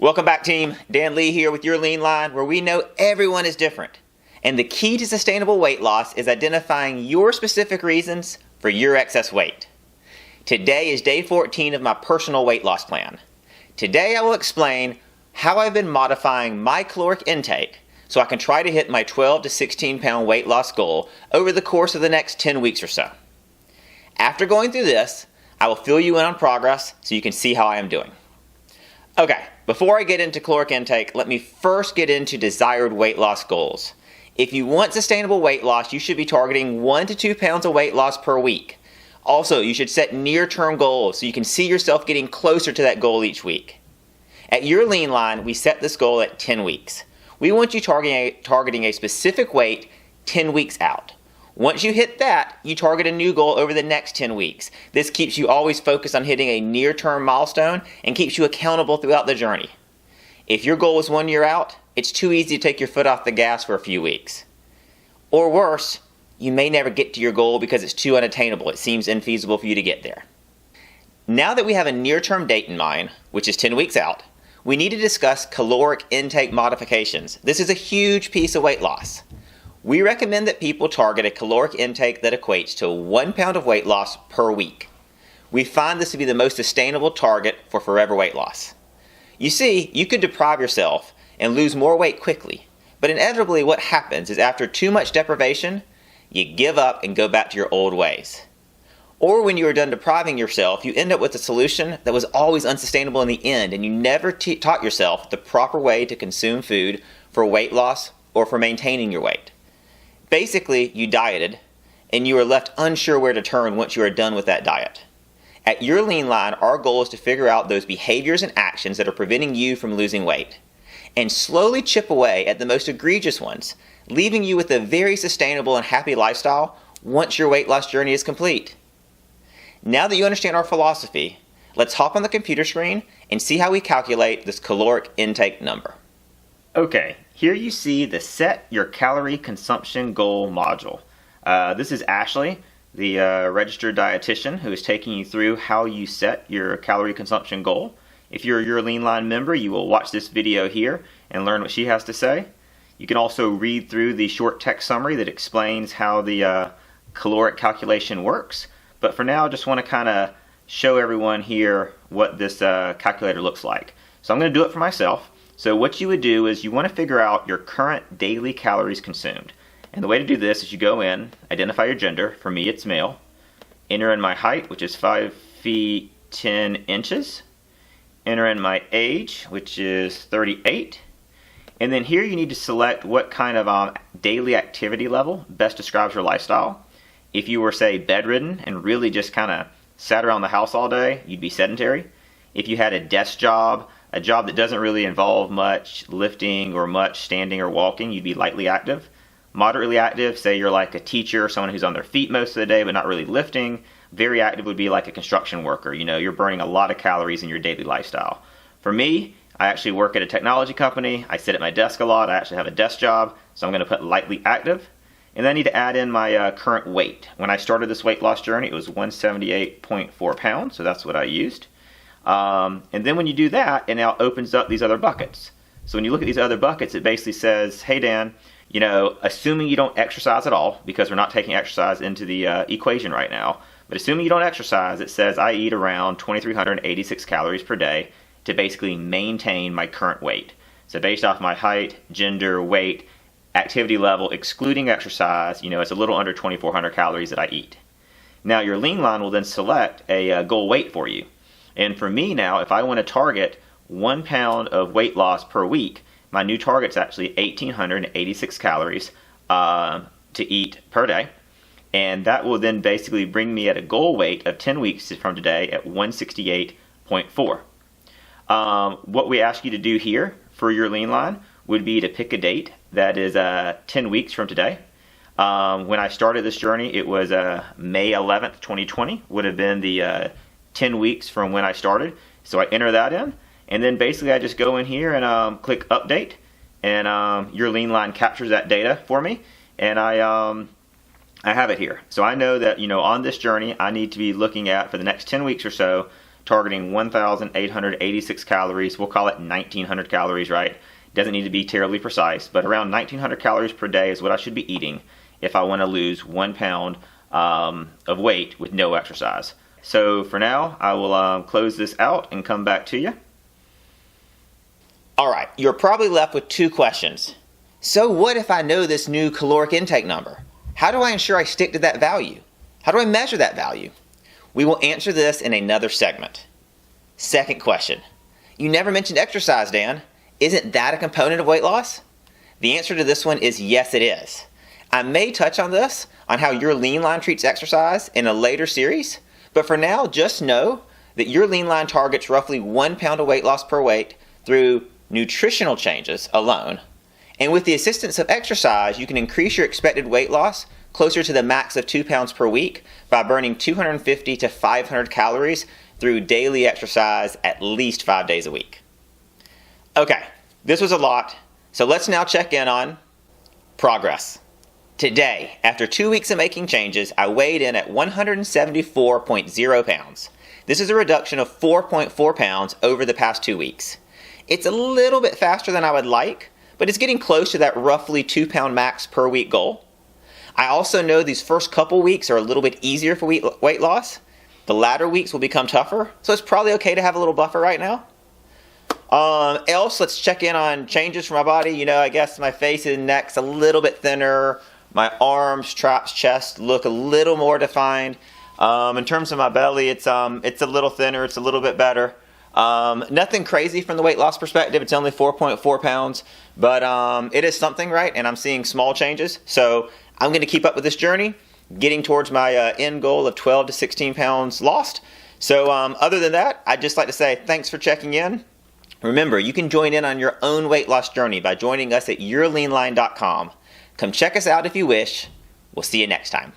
Welcome back, team. Dan Lee here with YourLeanLine, where we know everyone is different. And the key to sustainable weight loss is identifying your specific reasons for your excess weight. Today is day 14 of my personal weight loss plan. Today I will explain how I've been modifying my caloric intake so I can try to hit my 12 to 16 pound weight loss goal over the course of the next 10 weeks or so. After going through this, I will fill you in on progress so you can see how I am doing. Okay, before I get into caloric intake, let me first get into desired weight loss goals. If you want sustainable weight loss, you should be targeting 1 to 2 pounds of weight loss per week. Also, you should set near-term goals so you can see yourself getting closer to that goal each week. At YourLeanLine, we set this goal at 10 weeks. We want you targeting a specific weight 10 weeks out. Once you hit that, you target a new goal over the next 10 weeks. This keeps you always focused on hitting a near-term milestone and keeps you accountable throughout the journey. If your goal is 1 year out, it's too easy to take your foot off the gas for a few weeks. Or worse, you may never get to your goal because it's too unattainable. It seems infeasible for you to get there. Now that we have a near-term date in mind, which is 10 weeks out, we need to discuss caloric intake modifications. This is a huge piece of weight loss. We recommend that people target a caloric intake that equates to 1 pound of weight loss per week. We find this to be the most sustainable target for forever weight loss. You see, you could deprive yourself and lose more weight quickly, but inevitably what happens is after too much deprivation, you give up and go back to your old ways. Or when you are done depriving yourself, you end up with a solution that was always unsustainable in the end, and you never taught yourself the proper way to consume food for weight loss or for maintaining your weight. Basically, you dieted, and you are left unsure where to turn once you are done with that diet. At YourLeanLine, our goal is to figure out those behaviors and actions that are preventing you from losing weight, and slowly chip away at the most egregious ones, leaving you with a very sustainable and happy lifestyle once your weight loss journey is complete. Now that you understand our philosophy, let's hop on the computer screen and see how we calculate this caloric intake number. Okay, here you see the Set Your Calorie Consumption Goal module. This is Ashley, the registered dietitian, who is taking you through how you set your calorie consumption goal. If you're a YourLeanLine member, you will watch this video here and learn what she has to say. You can also read through the short text summary that explains how the caloric calculation works. But for now, I just want to kind of show everyone here what this calculator looks like. So I'm going to do it for myself. So what you would do is you want to figure out your current daily calories consumed. And the way to do this is you go in, identify your gender. For me, it's male. Enter in my height, which is 5 feet 10 inches. Enter in my age, which is 38. And then here you need to select what kind of daily activity level best describes your lifestyle. If you were, say, bedridden and really just kind of sat around the house all day, you'd be sedentary. If you had a desk job, a job that doesn't really involve much lifting or much standing or walking, you'd be lightly active. Moderately active, say you're like a teacher, someone who's on their feet most of the day but not really lifting. Very active would be like a construction worker. You know, you're burning a lot of calories in your daily lifestyle. For me, I actually work at a technology company. I sit at my desk a lot. I actually have a desk job, so I'm going to put lightly active. And then I need to add in my current weight. When I started this weight loss journey, it was 178.4 pounds, so that's what I used. And then when you do that, it now opens up these other buckets. So when you look at these other buckets, it basically says, hey Dan, you know, assuming you don't exercise at all, because we're not taking exercise into the equation right now, but assuming you don't exercise, it says I eat around 2,386 calories per day to basically maintain my current weight. So based off my height, gender, weight, activity level, excluding exercise, you know, it's a little under 2,400 calories that I eat. Now your YourLeanLine will then select a goal weight for you. And for me now, if I want to target 1 pound of weight loss per week, my new target's actually 1,886 calories to eat per day. And that will then basically bring me at a goal weight of 10 weeks from today at 168.4. What we ask you to do here for your YourLeanLine would be to pick a date that is 10 weeks from today. When I started this journey, it was May 11th, 2020, would have been the 10 weeks from when I started. So I enter that in, and then basically I just go in here and click update, and YourLeanLine captures that data for me, and I have it here. So I know that, you know, on this journey I need to be looking at, for the next 10 weeks or so, targeting 1,886 calories. We'll call it 1,900 calories, right? Doesn't need to be terribly precise, but around 1,900 calories per day is what I should be eating if I want to lose 1 pound of weight with no exercise. So for now, I will close this out and come back to you. Alright, you're probably left with two questions. So what if I know this new caloric intake number? How do I ensure I stick to that value? How do I measure that value? We will answer this in another segment. Second question. You never mentioned exercise, Dan. Isn't that a component of weight loss? The answer to this one is yes, it is. I may touch on this, on how YourLeanLine treats exercise in a later series, but for now, just know that YourLeanLine targets roughly 1 pound of weight loss per week through nutritional changes alone. And with the assistance of exercise, you can increase your expected weight loss closer to the max of 2 pounds per week by burning 250 to 500 calories through daily exercise at least 5 days a week. Okay, this was a lot, so let's now check in on progress. Today, after 2 weeks of making changes, I weighed in at 174.0 pounds. This is a reduction of 4.4 pounds over the past 2 weeks. It's a little bit faster than I would like, but it's getting close to that roughly 2 pound max per week goal. I also know these first couple weeks are a little bit easier for weight loss. The latter weeks will become tougher, so it's probably okay to have a little buffer right now. Else, let's check in on changes for my body. You know, I guess my face and neck's a little bit thinner. My arms, traps, chest look a little more defined. In terms of my belly, it's a little thinner. It's a little bit better. Nothing crazy from the weight loss perspective. It's only 4.4 pounds, but it is something, right? And I'm seeing small changes. So I'm going to keep up with this journey, getting towards my end goal of 12 to 16 pounds lost. So other than that, I'd just like to say thanks for checking in. Remember, you can join in on your own weight loss journey by joining us at YourLeanLine.com. Come check us out if you wish. We'll see you next time.